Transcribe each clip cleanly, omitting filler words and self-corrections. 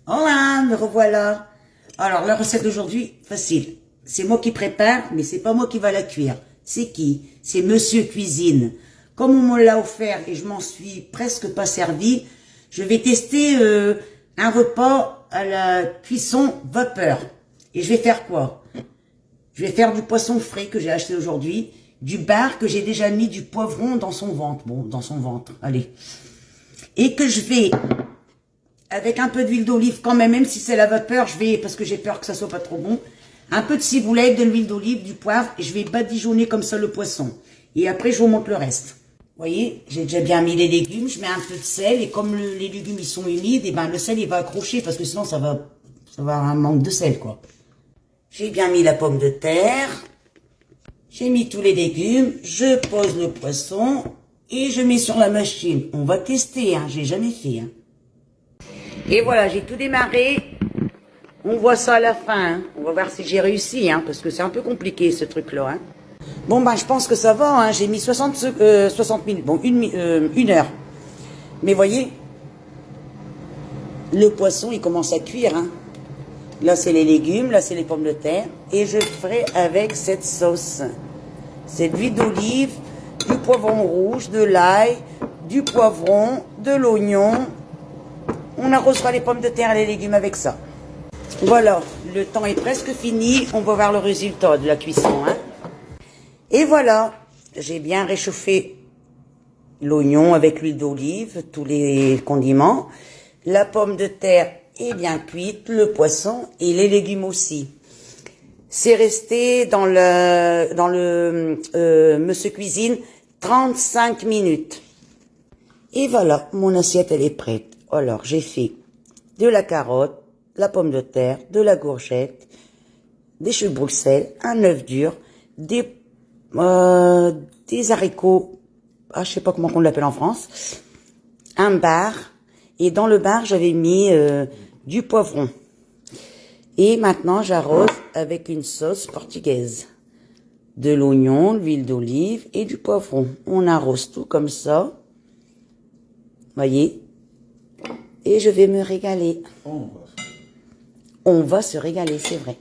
Hola, me revoilà. Alors, la recette d'aujourd'hui, facile. C'est moi qui prépare, mais c'est pas moi qui va la cuire. C'est qui? C'est Monsieur Cuisine. Comme on me l'a offert et je m'en suis presque pas servi, je vais tester un repas à la cuisson vapeur. Et je vais faire quoi? Je vais faire du poisson frais que j'ai acheté aujourd'hui, du bar que j'ai déjà mis du poivron dans son ventre. Bon, dans son ventre, allez. Et que je vais, avec un peu d'huile d'olive quand même si c'est la vapeur, je vais, parce que j'ai peur que ça soit pas trop bon, un peu de ciboulette, de l'huile d'olive, du poivre, et je vais badigeonner comme ça le poisson. Et après, je vous montre le reste. Vous voyez, j'ai déjà bien mis les légumes, je mets un peu de sel, et comme les légumes ils sont humides, et ben le sel il va accrocher, parce que sinon ça va avoir un manque de sel, quoi. J'ai bien mis la pomme de terre, j'ai mis tous les légumes, je pose le poisson, et je mets sur la machine. On va tester, hein, j'ai jamais fait, hein. Et voilà, j'ai tout démarré. On voit ça à la fin, hein. On va voir si j'ai réussi, hein, parce que c'est un peu compliqué ce truc-là, hein. Bon, ben, je pense que ça va, hein. J'ai mis 60 minutes, bon, une heure. Mais voyez, le poisson, il commence à cuire, hein. Là, c'est les légumes, là, c'est les pommes de terre. Et je ferai avec cette sauce. C'est de l'huile d'olive, du poivron rouge, de l'ail, du poivron, de l'oignon. On arrosera les pommes de terre et les légumes avec ça. Voilà, le temps est presque fini. On va voir le résultat de la cuisson, hein. Et voilà, j'ai bien réchauffé l'oignon avec l'huile d'olive, tous les condiments. La pomme de terre est bien cuite, le poisson et les légumes aussi. C'est resté dans le Monsieur Cuisine 35 minutes. Et voilà, mon assiette elle est prête. Alors j'ai fait de la carotte, la pomme de terre, de la courgette, des choux de Bruxelles, un œuf dur, des haricots, je sais pas comment on l'appelle en France, un bar, et dans le bar j'avais mis du poivron. Et maintenant j'arrose avec une sauce portugaise, de l'oignon, de l'huile d'olive et du poivron. On arrose tout comme ça, voyez, et je vais me régaler. On va se régaler, c'est vrai.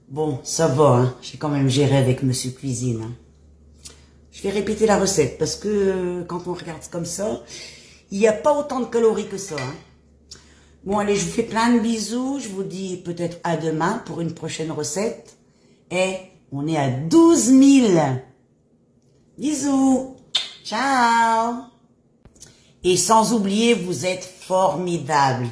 Bon, ça va, hein. J'ai quand même géré avec Monsieur Cuisine, hein. Je vais répéter la recette, parce que quand on regarde comme ça, il n'y a pas autant de calories que ça, hein. Bon, allez, je vous fais plein de bisous. Je vous dis peut-être à demain pour une prochaine recette. Et on est à 12 000. Bisous. Ciao. Et sans oublier, vous êtes formidables.